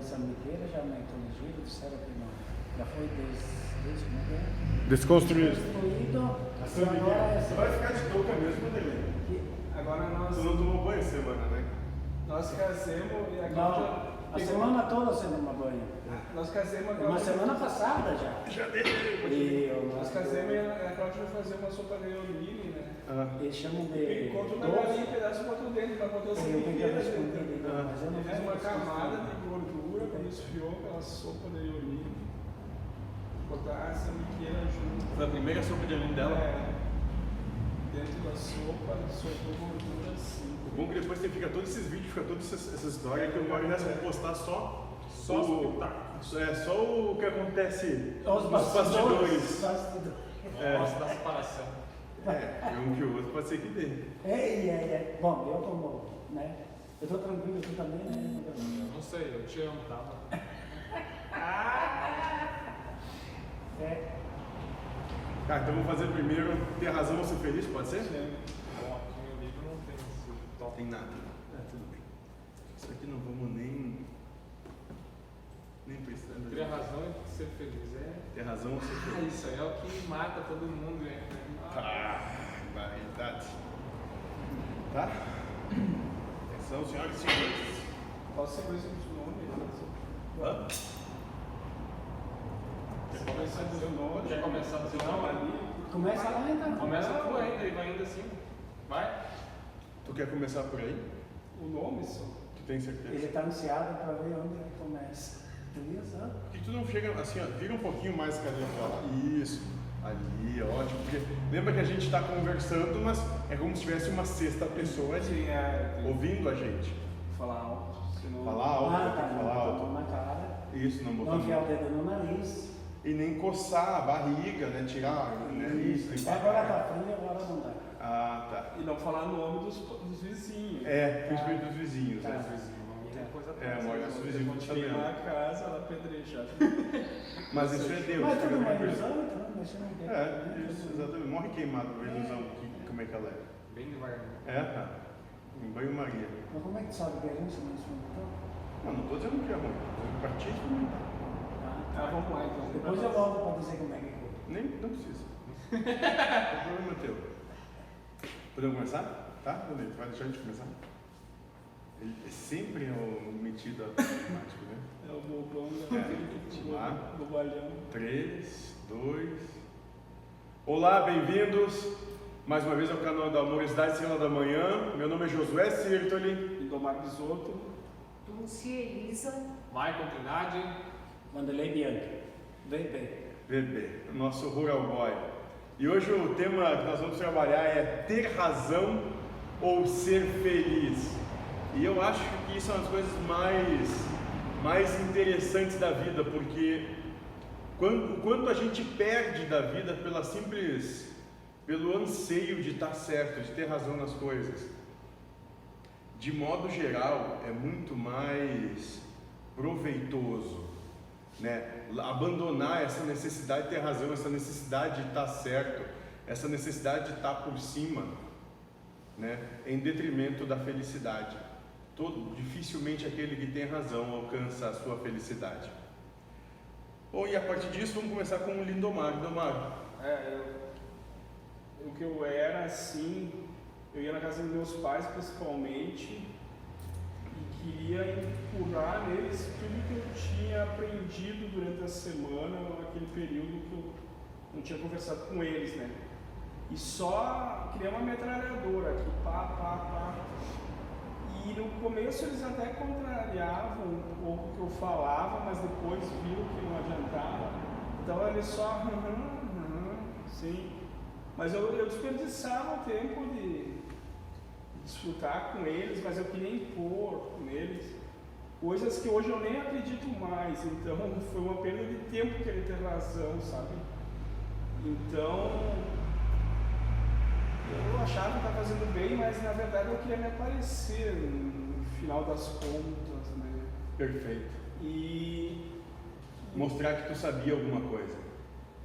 São Miguel, já me corrigiram, disseram que não. Já foi Desconstruído. São Miguel. Você vai ficar de touca mesmo, Adelene? Agora nós... Tu não tomou banho essa semana, né? Nós casemos e aqui Não, a semana toda você não banho. Nós casemos agora... Uma semana passada já. Já deu. Nós casemos e a Cláudia vai fazer uma sopa de olívio, né? Eles chamam de Enquanto na galinha, pedaço botou dentro, para botar assim inteira. Fiz uma camada de gordura, quando esfriou aquela sopa de olívio. Botar essa miqueira junto. Foi a primeira sopa de alho dela? Dentro da sopa, soltou gordura assim. O bom é que depois você fica todos esses vídeos, fica todas essas histórias que eu vou postar só o que acontece nos bastidores. Gosto da separação. Um que o outro pode ser que dê. Bom, eu como, né? Eu tô tranquilo, tu também, né? Eu não sei, eu te amo, tá? Tá, então vamos fazer primeiro ter razão ou ser feliz, pode ser? Bom, aqui no livro não tem esse top. Tem nada. Tudo bem. Isso aqui não vamos nem prestando. Ter razão e ser feliz Ter razão ou ser feliz. isso aí é o que mata todo mundo, hein? Verdade. Tá? Atenção, senhoras e senhores. Qual a sequência dos nomes? Quer começar a dizer o nome? Quer começar a dizer o nome ali? Começa lá então. Começa tu ainda e vai ainda assim. Vai. Tu quer começar por aí? O nome só. Tu tem certeza? Ele está ansiado para ver onde ele começa. Entendeu? Por que tu não chega assim, ó, vira um pouquinho mais a cadeira pra lá? Isso. Ali, ótimo. Porque lembra que a gente está conversando, mas é como se tivesse uma sexta pessoa ali, ouvindo a gente. Falar alto. Senão... Falar alto, falar alto. Na cara. Isso, não botar Não enfiar o dedo no nariz. E nem coçar a barriga, né? Tirar, né? Isso. Agora tá frio, agora não dá. Ah, tá. E não falar o nome dos vizinhos. Principalmente dos vizinhos, né? Olha, os vizinhos Quando estão chegar sabendo. na casa, ela apedreja. Mas isso é Deus. Mas fica tudo uma tranquilo. ilusão, então, deixa eu ver. Isso, exatamente. Morre queimado a ilusão, como é que ela é. Bem devagar. Tá. Em banho-maria. Mas como é que tu sabe que é isso nesse momento? Não tô dizendo que é ruim. Pra ti experimentar. Vamos lá então. Depois eu volto para dizer como é que foi. Não precisa. O problema é teu. Podemos começar? Tá? Beleza, vai deixar a gente começar? Ele é sempre o metido automático, né? É o bobão do bobalhão. 3, 2. Olá, bem-vindos mais uma vez ao canal da Amorosidade Estrela da Manhã. Meu nome é Josué Sirtoli. Lindomar Bisotto. Dulce Elisa. Michael Trindade. Vanderlei Bianchi. VB, nosso Rural Boy. E hoje o tema que nós vamos trabalhar é ter razão ou ser feliz. E eu acho que isso é uma das coisas mais interessantes da vida, porque quanto a gente perde da vida pelo anseio de estar certo, de ter razão nas coisas. De modo geral, é muito mais proveitoso, né? Abandonar essa necessidade de ter razão, essa necessidade de estar certo, essa necessidade de estar por cima, né? Em detrimento da felicidade. Dificilmente aquele que tem razão alcança a sua felicidade. Bom, e a partir disso vamos começar com o Lindomar. Lindomar. O que eu era assim, eu ia na casa dos meus pais principalmente e queria empurrar neles tudo que eu tinha aprendido durante a semana, naquele período que eu não tinha conversado com eles, né? E só queria uma metralhadora aqui, pá. E no começo eles até contrariavam um pouco o que eu falava, mas depois viram que não adiantava. Então eles só, sim. Mas eu desperdiçava o tempo de desfrutar com eles, mas eu queria impor neles coisas que hoje eu nem acredito mais. Então foi uma perda de tempo que ele ter razão, sabe? Então eu achava que estava fazendo bem, mas na verdade eu queria me aparecer no final das contas, né? Perfeito. E mostrar que tu sabia alguma coisa.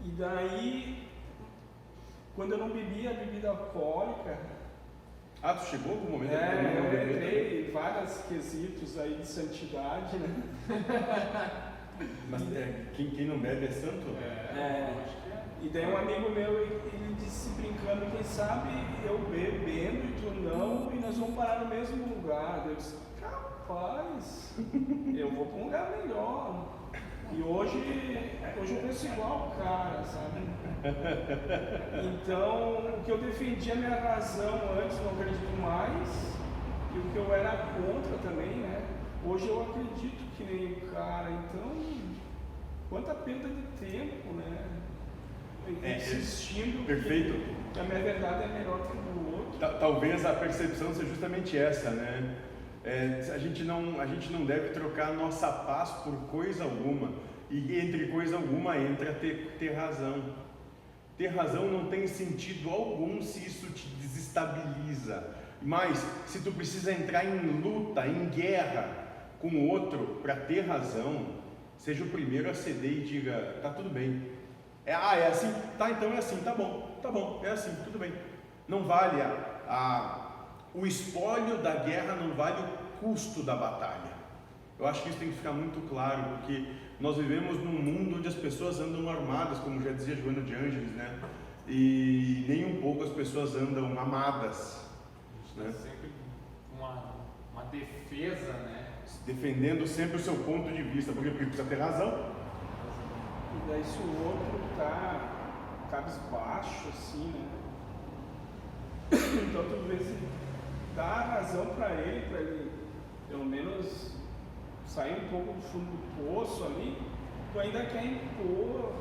E daí, quando eu não bebia bebida alcoólica, Ah, tu chegou algum momento? Eu entrei em vários quesitos aí de santidade, né? Mas quem não bebe é santo? Acho que é. E daí um amigo meu, ele disse brincando, quem sabe eu bebendo e tu não, e nós vamos parar no mesmo lugar. Eu disse, capaz, eu vou para um lugar melhor. E hoje eu penso igual o cara, sabe? Então, o que eu defendia a minha razão antes, não acredito mais, e o que eu era contra também, né? Hoje eu acredito que nem o cara, então, quanta perda de tempo, né? Insistindo perfeito. que a minha verdade é melhor que a do outro. Talvez a percepção seja justamente essa, né? A gente não deve trocar nossa paz por coisa alguma, e entre coisa alguma entra ter razão. Ter razão não tem sentido algum se isso te desestabiliza, mas se tu precisa entrar em luta, em guerra com o outro para ter razão, seja o primeiro a ceder e diga, tá tudo bem. É assim? Tá, então é assim, tá bom, é assim, tudo bem. Não vale o espólio da guerra, não vale o custo da batalha. Eu acho que isso tem que ficar muito claro, porque nós vivemos num mundo onde as pessoas andam armadas, como já dizia Joana de Ângeles, né? E nem um pouco as pessoas andam amadas, né? Sempre uma defesa, né? Defendendo sempre o seu ponto de vista, porque precisa ter razão. E daí se o outro tá cabisbaixo, assim, né? Então tu vê se dá a razão para ele pelo menos sair um pouco do fundo do poço ali, tu ainda quer impor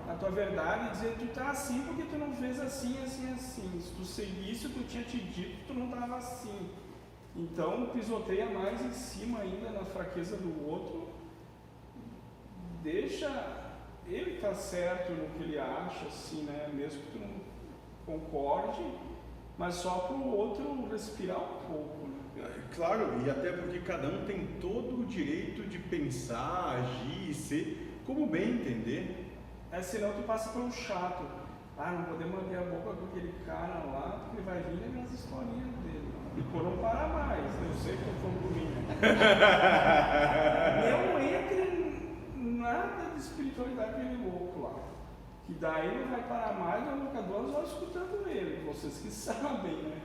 a tua verdade e dizer que tu tá assim porque tu não fez assim, assim, assim. Se tu seguisse o que eu tinha te dito, tu não tava assim. Então pisoteia mais em cima ainda na fraqueza do outro, deixa ele tá certo no que ele acha, assim, né? Mesmo que tu não concorde, mas só para o outro respirar um pouco, né? Claro, e até porque cada um tem todo o direito de pensar, agir e ser como bem entender. Senão tu passa por um chato. Não podemos abrir a boca com aquele cara lá, porque ele vai vir e ver as historinhas dele. E por não parar mais, eu sei que eu tô falando por mim. Não entre em nada de espiritualidade aquele louco lá. Que daí não vai parar mais, vai ficar 2 horas escutando ele, vocês que sabem, né?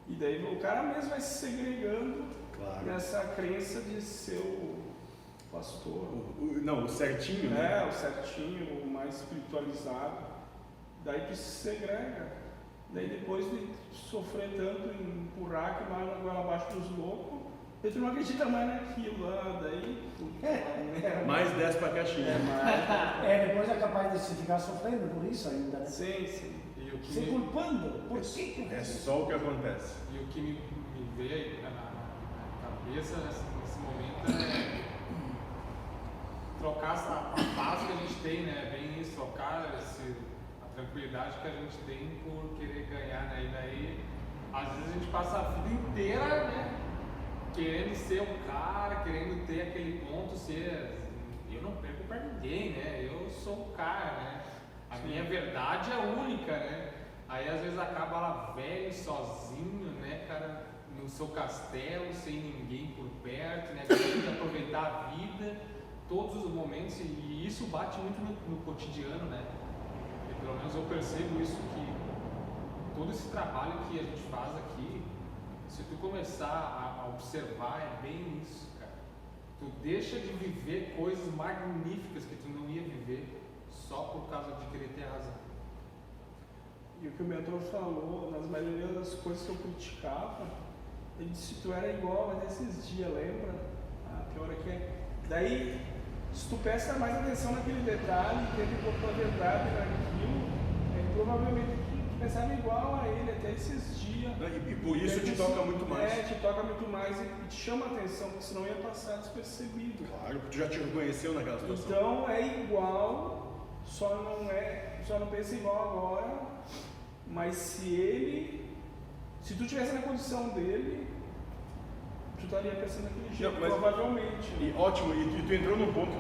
E daí o cara mesmo vai se segregando nessa crença de ser o pastor. O certinho, né? O certinho, o mais espiritualizado. Daí tu se segrega. Daí depois de sofrer tanto em empurrar que vai lá abaixo dos loucos, daí tu não acredita mais naquilo lá, daí... Mais 10 pra caixinha. Depois é capaz de se ficar sofrendo por isso ainda, né? Sim. E o que Se culpando. Por que? É só o que acontece. E o que me veio na cabeça nesse momento é trocar a paz que a gente tem, né? Bem isso, trocar a tranquilidade que a gente tem por querer ganhar, né? E daí, às vezes a gente passa a vida inteira, né? Querendo ser um cara, querendo ter aquele ponto, eu não perco pra ninguém, né? Eu sou um cara, né? A minha verdade é única, né? Aí às vezes acaba lá velho, sozinho, né, cara, no seu castelo, sem ninguém por perto, né? Querendo aproveitar a vida, todos os momentos, e isso bate muito no cotidiano, né? E pelo menos eu percebo isso, que todo esse trabalho que a gente faz aqui, se tu começar a observar, é bem isso, cara. Tu deixa de viver coisas magníficas que tu não ia viver só por causa de querer ter razão. E o que o mentor falou, nas maioria das coisas que eu criticava, ele disse, tu era igual a desses dias, lembra? Que hora que é? Daí, se tu presta mais atenção naquele detalhe, teve por tua verdade naquilo, provavelmente tu pensava igual a ele até esses dias. E por isso te toca muito mais. Te toca muito mais e te chama a atenção, porque senão ia passar despercebido. Claro, porque tu já te reconheceu naquela situação. Então é igual, só não pensa igual agora, mas se tu tivesse na condição dele, tu estaria pensando daquele jeito, provavelmente. E ótimo, e tu entrou num ponto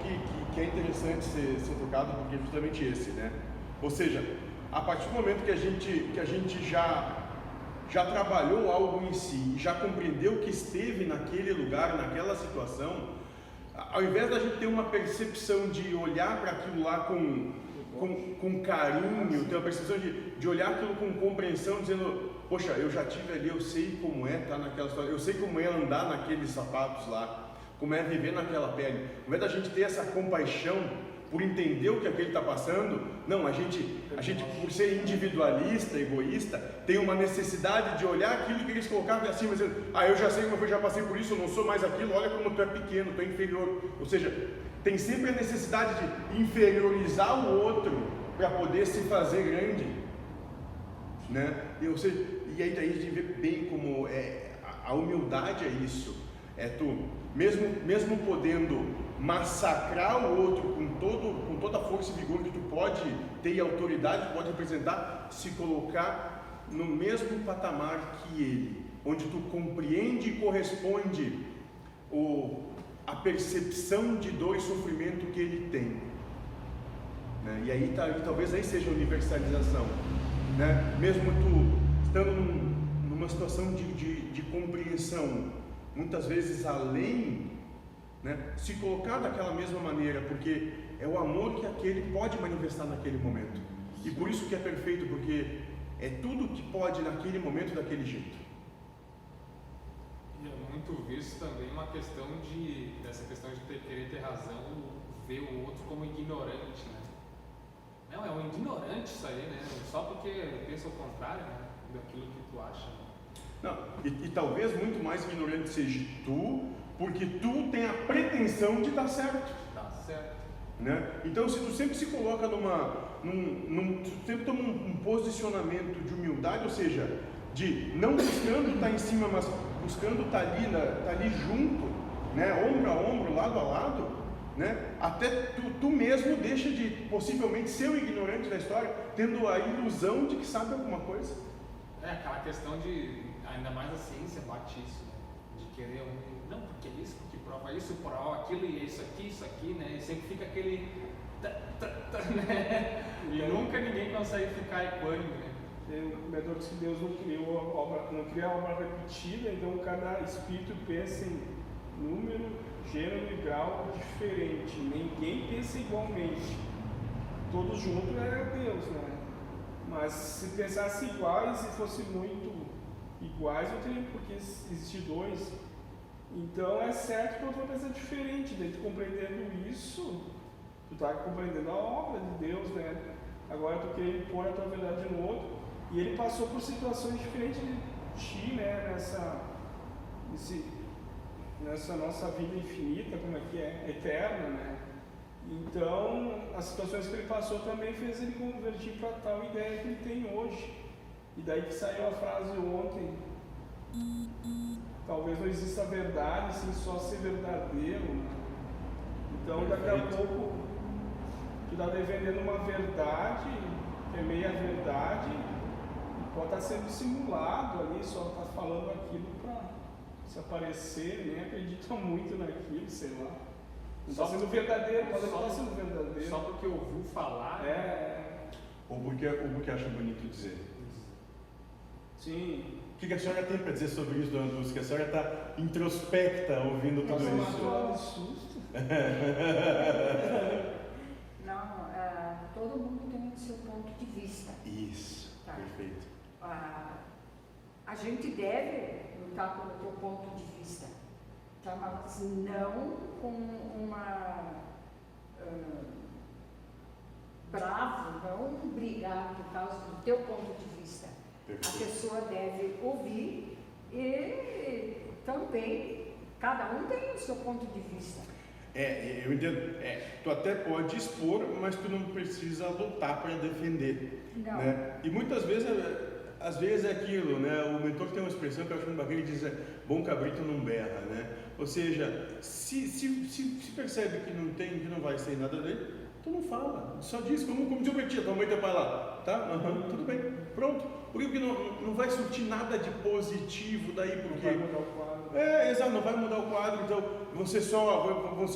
que é interessante ser tocado, porque é justamente esse, né? Ou seja, a partir do momento que a gente já já trabalhou algo em si, já compreendeu que esteve naquele lugar, naquela situação, ao invés da gente ter uma percepção de olhar para aquilo lá com carinho, ter uma percepção de olhar aquilo com compreensão, dizendo, poxa, eu já tive ali, eu sei como é estar naquela situação, eu sei como é andar naqueles sapatos lá, como é viver naquela pele. Ao invés da gente ter essa compaixão por entender o que aquele está passando, não, a gente por ser individualista, egoísta, tem uma necessidade de olhar aquilo que eles colocavam assim, mas eu já sei como eu já passei por isso, eu não sou mais aquilo, olha como tu é pequeno, tu é inferior. Ou seja, tem sempre a necessidade de inferiorizar o outro para poder se fazer grande, né? E aí daí a gente vê bem como a humildade é isso, tu mesmo podendo massacrar o outro com toda a força e vigor que tu pode ter e autoridade que pode representar, se colocar no mesmo patamar que ele, onde tu compreende e corresponde a percepção de dor e sofrimento que ele tem, né? E aí talvez aí seja a universalização, né? Mesmo tu estando numa situação de compreensão, muitas vezes além, né? Se colocar daquela mesma maneira, porque é o amor que aquele pode manifestar naquele momento, e por isso que é perfeito, porque é tudo que pode naquele momento daquele jeito. E é muito visto também dessa questão de querer ter razão, ver o outro como ignorante, né? Não, é um ignorante isso aí, né? Só porque pensa o contrário, né? Daquilo que tu acha. Não, e talvez muito mais ignorante seja tu, porque tu tem a pretensão de estar certo. Tá certo. Né? Então, se tu sempre se coloca tu sempre toma um posicionamento de humildade, ou seja, de não buscando estar em cima, mas buscando estar ali junto, né? Ombro a ombro, lado a lado, né? Até tu mesmo deixa de possivelmente ser o ignorante da história, tendo a ilusão de que sabe alguma coisa. É aquela questão de, ainda mais a ciência bate isso, né? De querer não, porque isso, porque prova isso, prova aquilo, e isso aqui, né? E sempre fica aquele né? E nunca ninguém consegue ficar equânime, né? O Medor diz que Deus não cria a obra repetida, então cada espírito pensa em número, gênero e grau diferente. Ninguém pensa igualmente. Todos juntos era Deus, né? Mas se pensasse iguais e fosse muito iguais, não teria por que existir dois. Então é certo que eu vou pensar diferente. Daí tu compreendendo isso, tu está compreendendo a obra de Deus, né? Agora tu quer impor a tua verdade no outro. E ele passou por situações diferentes de ti, né? Nessa nossa vida infinita, como é que é? Eterna, né? Então, as situações que ele passou também fez ele convertir para tal ideia que ele tem hoje. E daí que saiu a frase ontem, talvez não exista verdade, sim só ser verdadeiro, né? Então, daqui a pouco, tu está defendendo uma verdade, que é meia verdade, pode estar sendo simulado ali, só está falando aquilo para se aparecer, nem acredita muito naquilo, sei lá. Não está sendo verdadeiro, pode estar sendo verdadeiro. Só porque ouviu falar. Ou porque acha bonito dizer. Sim. O que a senhora tem para dizer sobre isso, dona Dulce? Que a senhora está introspecta ouvindo tudo isso. Matou de susto. Não, todo mundo tem o seu ponto de vista. Isso, Tá. perfeito. A gente deve lutar pelo teu ponto de vista, tá? Mas não com uma bravo, não brigar por causa do teu ponto de vista. Perfeito. A pessoa deve ouvir e também cada um tem o seu ponto de vista. Eu entendo. Tu até pode expor, mas tu não precisa lutar para defender. Não. Né? E muitas vezes, às vezes é aquilo, né? O mentor tem uma expressão que eu acho muito bacana, ele diz, bom cabrito não berra, né? Ou seja, se percebe que não vai sair nada dele, tu não fala, só diz, como diz o Betinho, tua mãe e teu pai lá, tá? Tudo bem, pronto. Porque não vai surtir nada de positivo daí, porque... Não vai mudar o quadro. Exato, não vai mudar o quadro, então vão ser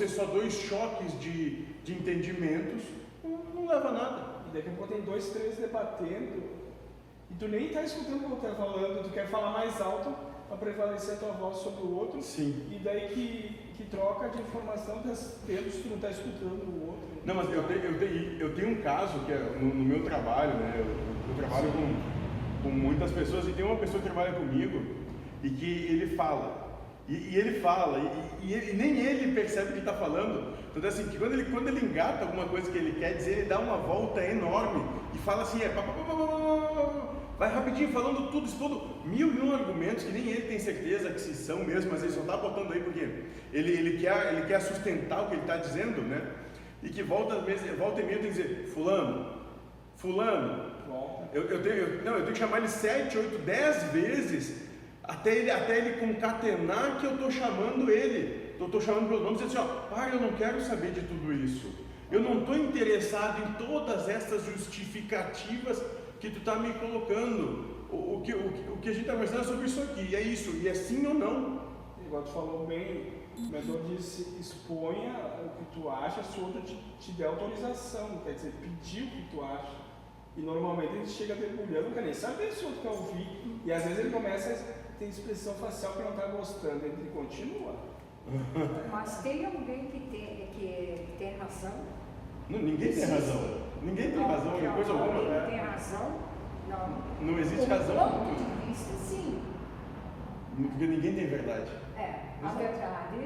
só dois choques de entendimentos, não leva a nada. E daqui a pouco tem 2, 3 debatendo e tu nem está escutando o que o outro está falando, tu quer falar mais alto para prevalecer a tua voz sobre o outro. Sim. E daí que troca de informação está tendo se tu não está escutando o outro. Não, mas eu tenho um caso que é no meu trabalho, né? Eu trabalho com muitas pessoas e tem uma pessoa que trabalha comigo e que ele fala. E ele fala, e nem ele percebe o que está falando. Então, assim, que quando ele engata alguma coisa que ele quer dizer, ele dá uma volta enorme e fala assim, vai rapidinho falando tudo, expondo mil argumentos que nem ele tem certeza que se são mesmo, mas ele só está botando aí porque ele quer sustentar o que ele está dizendo, né? E que volta e meia tem que dizer, fulano, eu tenho que chamar ele 7, 8, 10 vezes até ele concatenar que eu estou chamando ele, eu estou chamando pelo nome e dizendo assim, pai, eu não quero saber de tudo isso, eu não estou interessado em todas essas justificativas que tu está me colocando, o que a gente está conversando é sobre isso aqui, e é isso, e é sim ou não. Igual tu falou bem, o mentor disse, exponha o que tu acha se o outro te der autorização, quer dizer, pedir o que tu acha. E normalmente a gente chega debulhando, não quer nem saber se o outro quer ouvir, e às vezes ele começa a ter expressão facial que não está gostando, ele continua. Mas tem alguém que tem razão? Não, ninguém tem razão. Ninguém tem razão em coisa alguma. Alguém tem razão? Não. Não existe razão. Do ponto de vista, sim. Porque ninguém tem verdade. A verdade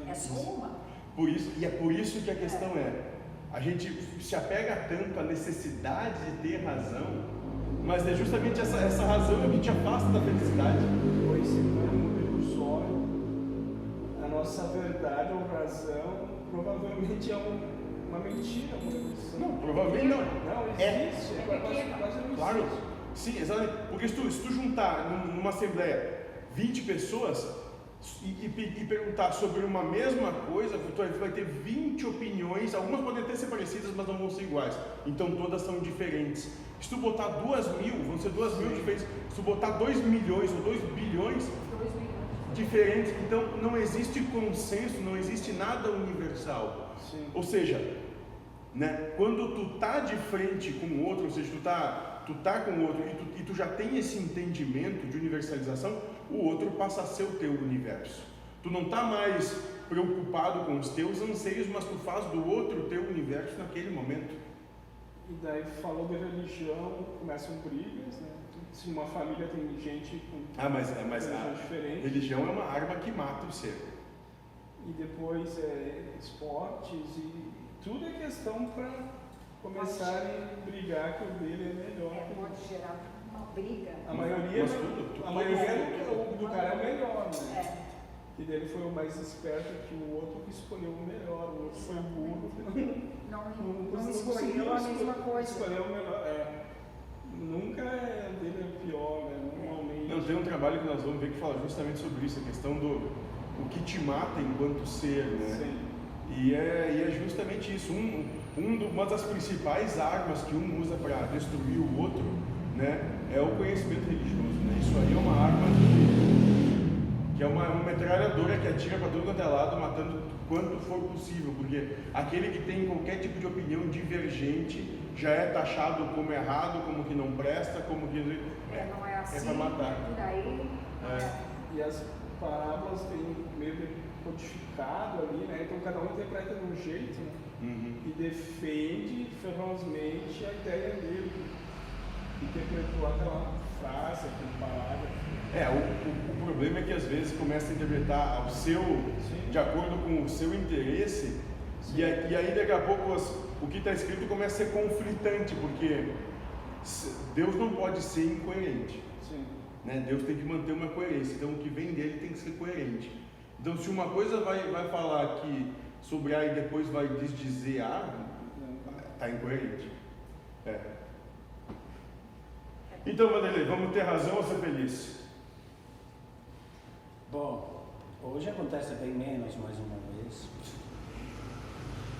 é só uma. E é por isso que a questão a gente se apega tanto à necessidade de ter razão, mas é justamente essa razão que te afasta da felicidade. Pois se não é muito ilusório, a nossa verdade ou razão provavelmente é uma mentira, uma ilusão. Não, provavelmente não. Não existe, quase não existe. Claro, sim, exatamente. Porque se tu juntar numa assembleia 20 pessoas e perguntar sobre uma mesma coisa, tu vai ter 20 opiniões, algumas podem até ser parecidas, mas não vão ser iguais. Então todas são diferentes. Se tu botar 2.000, vão ser 2.000 diferentes. Se tu botar 2 milhões ou 2 bilhões diferentes, então não existe consenso, não existe nada universal. Sim. Ou seja, né, quando tu tá de frente com o outro, ou seja, tu tá com o outro e tu já tem esse entendimento de universalização, o outro passa a ser o teu universo. Tu não tá mais preocupado com os teus anseios, mas tu faz do outro o teu universo naquele momento. E daí falou de religião, começam brigas, né? Se uma família tem gente com religião diferente. Religião é uma arma que mata o ser. E depois esportes e tudo é questão para começarem a brigar que o dele é melhor. Pode gerar uma briga. A maioria do cara é o melhor, né? E dele foi o mais esperto que o outro que escolheu o melhor, o outro foi burro. Não escolheu a mesma coisa. Escolheu o melhor, Nunca dele é pior, né? Normalmente. Não, tem um trabalho que nós vamos ver que fala justamente sobre isso, a questão do o que te mata enquanto ser, né? Sim. E é justamente isso, uma das principais armas que um usa para destruir o outro, né, é o conhecimento religioso, né? Isso aí é uma arma que é uma metralhadora que atira para todo quanto é lado, matando quanto for possível, porque aquele que tem qualquer tipo de opinião divergente já é taxado como errado, como que não presta, como que não é assim, para matar. Por aí. E as parábolas têm meio codificado ali, né? Então cada um interpreta de um jeito, né? E defende ferozmente a ideia dele. Interpretou aquela frase, aquele parágrafo. O problema é que às vezes começa a interpretar de acordo com o seu interesse, e aí daqui a pouco o que está escrito começa a ser conflitante, porque Deus não pode ser incoerente. Sim. Né? Deus tem que manter uma coerência, então o que vem dele tem que ser coerente. Então se uma coisa vai falar aqui sobre A e depois vai desdizer A, está incoerente. Então, Vanderlei, vamos ter razão ou ser feliz? Bom, hoje acontece bem menos, mais uma vez.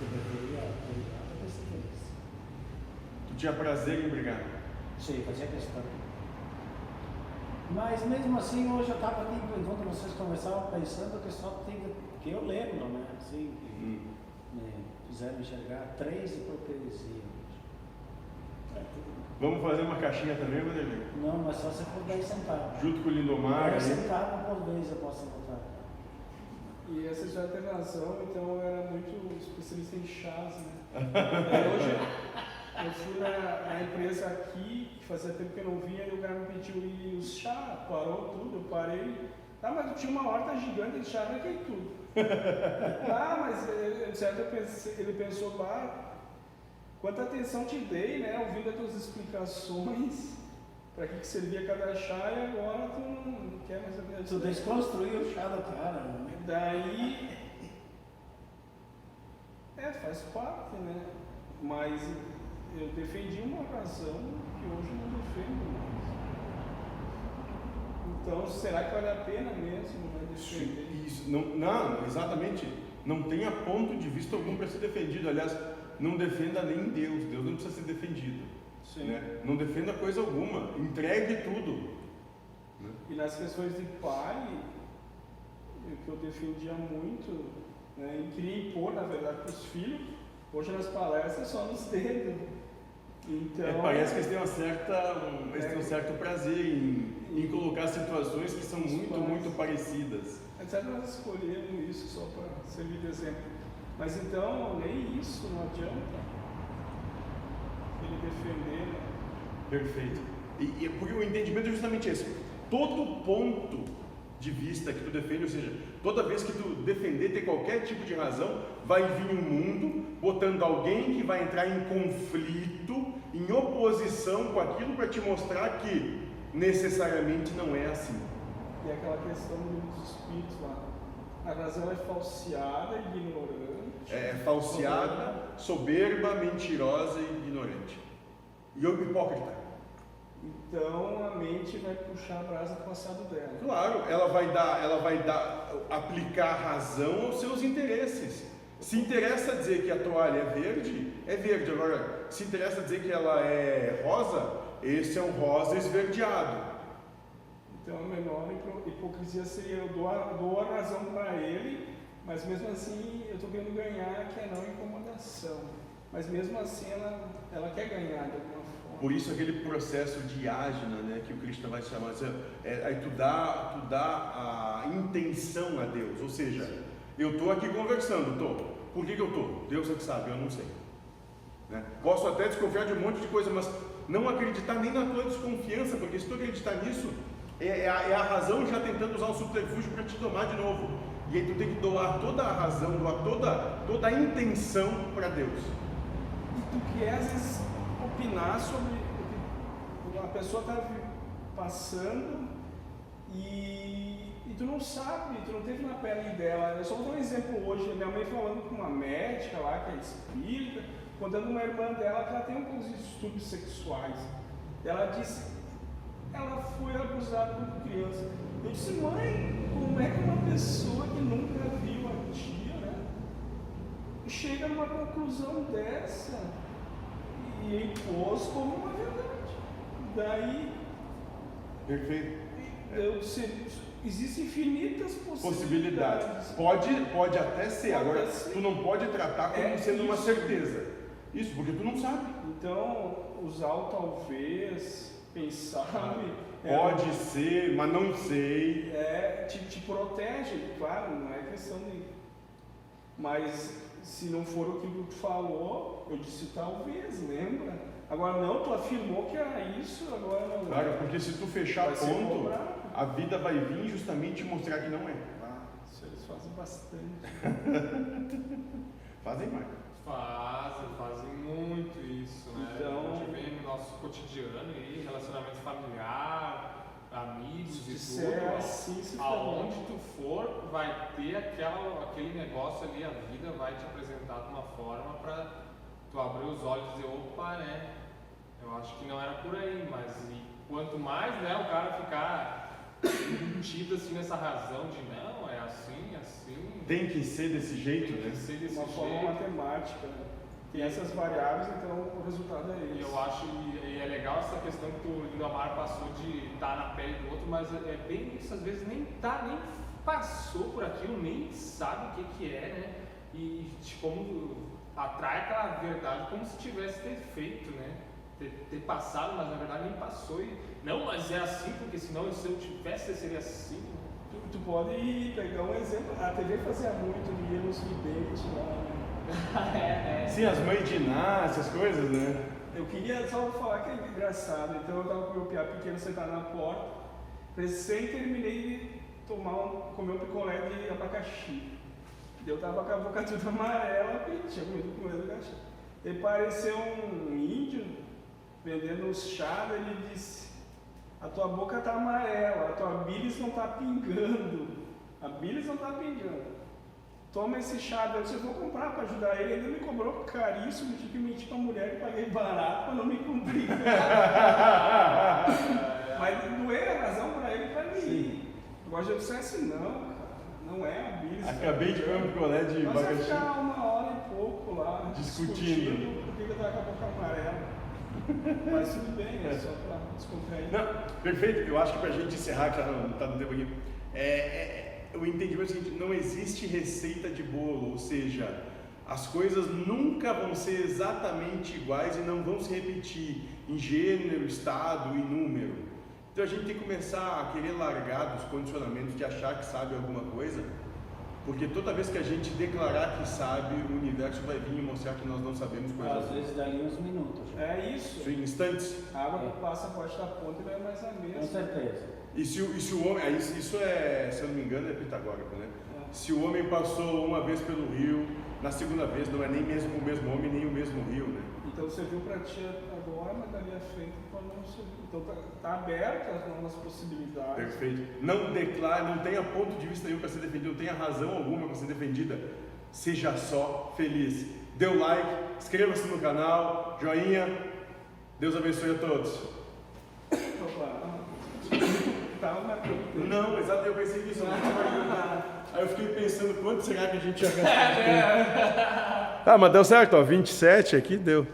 Eu deveria ser feliz. Tu tinha prazer em brigar? Sim, fazia questão. Mas mesmo assim, hoje eu estava aqui, enquanto vocês conversavam, pensando que só tive, que eu lembro, né? Assim, que me fizeram enxergar 3 hipocrisias. Vamos fazer uma caixinha também, Vanderlei? Não, mas só se for 10 centavos. Junto com o Lindomar. 10 aí. centavos por vez eu posso botar. E essa já tem razão, então eu era muito especialista em chás, né? Hoje eu fui na empresa aqui, que fazia tempo que eu não vinha, e o cara me pediu e o chá, parou tudo, eu parei. Ah, mas tinha uma horta gigante de chá, arranquei tudo. Ah, mas certo, ele pensou, quanta atenção te dei, né, ouvindo as tuas explicações, para que servia cada chá, e agora tu não quer mais saber disso. Tu desconstruiu o chá do cara, né? Daí, faz parte, né, mas eu defendi uma razão que hoje eu não defendo mais. Então, será que vale a pena mesmo, né, defender? Isso, não, exatamente. Não tenha ponto de vista algum para ser defendido. Aliás, não defenda nem Deus. Deus não precisa ser defendido. Sim. Né? Não defenda coisa alguma. Entregue tudo. Né? E nas questões de pai, que eu defendia muito, né, e queria impor, na verdade, para os filhos, hoje nas palestras só nos dedos. Então, parece que eles têm um certo prazer em colocar situações que são muito parecidas. Até nós escolhemos isso só para servir de exemplo. Mas então, nem isso não adianta ele defender. Né? Perfeito. E porque o entendimento é justamente esse. Todo ponto de vista que tu defende, ou seja, toda vez que tu defender ter qualquer tipo de razão, vai vir um mundo botando alguém que vai entrar em conflito, em oposição com aquilo para te mostrar que necessariamente não é assim. E aquela questão dos espíritos lá, a razão é falseada, ignorante. É falseada, soberba, mentirosa e ignorante. E hipócrita. Então a mente vai puxar a brasa do passado dela. Claro, ela vai aplicar razão aos seus interesses. Se interessa dizer que a toalha é verde. Agora, se interessa dizer que ela é rosa, esse é um rosa esverdeado. Então a menor hipocrisia seria eu dou a razão para ele, mas mesmo assim eu estou querendo ganhar, que é não incomodação. Mas mesmo assim ela quer ganhar de alguma forma. Por isso aquele processo de ágina, né, que o Krishna vai chamar, aí tu dá a intenção a Deus, ou seja, eu estou aqui conversando, por que eu estou? Deus é que sabe, eu não sei. Né? Posso até desconfiar de um monte de coisa, mas não acreditar nem na tua desconfiança, porque se tu acreditar nisso, é a razão já tentando usar um subterfúgio para te domar de novo. E aí tu tem que doar toda a razão, doar toda a intenção para Deus. E tu quer às vezes opinar sobre o que a pessoa está passando e tu não sabe, tu não teve na pele dela. Eu só vou dar um exemplo hoje, minha mãe falando com uma médica lá, que é espírita, contando uma irmã dela que ela tem alguns distúrbios sexuais. Ela disse, ela foi abusada quando criança. Eu disse, mãe, como é que uma pessoa que nunca viu a tia, né, chega numa conclusão dessa e impôs como uma verdade? Daí, Perfeito. eu disse, existem infinitas possibilidades. Pode até ser, Pode agora ser. tu não pode tratar como sendo uma isso. certeza. Isso, porque tu não sabe. Então, usar o talvez, quem sabe, Pode ser, mas não sei. te protege, claro, não é questão de. Mas se não for aquilo que tu falou, eu disse talvez, lembra? Agora não, tu afirmou que era isso, agora não. Claro, porque se tu fechar Vai ser ponto, cobrado. a vida vai vir justamente mostrar que não é. Isso eles fazem bastante. Fazem mais. Fazem muito isso, né? Então- A gente vê no nosso cotidiano aí, relacionamento familiar, amigos e Se tudo. é assim, se for Aonde bom. tu for, vai ter aquele negócio ali, a vida vai te apresentar de uma forma para tu abrir os olhos e dizer, opa, né? Eu acho que não era por aí, mas quanto mais, né, o cara ficar embutido assim nessa razão de não, é assim. Tem que ser desse jeito, Tem né? que ser desse Uma forma jeito. matemática, né? Tem essas variáveis, então o resultado é E esse. eu acho, e é legal essa questão que o Lindomar passou de estar na pele do outro, mas é bem isso, às vezes nem passou por aquilo, nem sabe o que é, né? E como atrai aquela verdade como se tivesse feito, né? ter passado, mas na verdade nem passou. E, não, mas é assim, porque senão se eu tivesse, seria assim. Tu pode ir pegar um exemplo. A TV fazia muito, ia nos videntes lá. Né? Sim, as mães de Iná, essas coisas, né? Eu queria só falar que é engraçado. Então eu tava com o meu piá pequeno sentado na porta. Recém terminei de comer um picolé de abacaxi. Eu tava com a boca toda amarela, e tinha comido picolé de abacaxi. E apareceu um índio vendendo os chá, ele disse: a tua boca tá amarela, a tua bilis não tá pingando. A bilis não tá pingando. Toma esse chá, eu disse, eu vou comprar para ajudar ele. Ele me cobrou caríssimo, tive que mentir pra mulher que paguei barato para não me cumprir. Mas doei a razão para ele para mim. Agora eu dissesse, não, cara, não é a bilis. Acabei de comer um picolé de Nós ia abacaxi. ficar 1 hora e pouco lá Discutindo. por que eu tava com a boca amarela. Mas tudo bem, é só para descontrair. Não, perfeito. Eu acho que pra gente encerrar, que tá no tempo aqui, o entendimento é o seguinte: não existe receita de bolo, ou seja, as coisas nunca vão ser exatamente iguais e não vão se repetir em gênero, estado e número. Então a gente tem que começar a querer largar dos condicionamentos de achar que sabe alguma coisa, porque toda vez que a gente declarar que sabe, o universo vai vir e mostrar que nós não sabemos coisas. Às vezes dali uns minutos. Já. É isso. Em instantes. A água que passa abaixo da ponta não é mais a mesma. Com certeza. E se o homem, isso é, se eu não me engano, é pitagórico, né? Se o homem passou uma vez pelo rio, na segunda vez não é nem mesmo o mesmo homem, nem o mesmo rio, né? Então você viu para ti agora, mas dali à frente pode não ser. Então tá aberto as novas possibilidades. Perfeito. Não declare, não tenha ponto de vista nenhum para ser defendido, não tenha razão alguma para ser defendida. Seja só feliz. Dê o like, inscreva-se no canal, joinha. Deus abençoe a todos. Opa, tava marcando. Não, exato, eu pensei nisso. Aí eu fiquei pensando quanto será que a gente ia gastar. Ah, mas deu certo, ó, 27 aqui deu.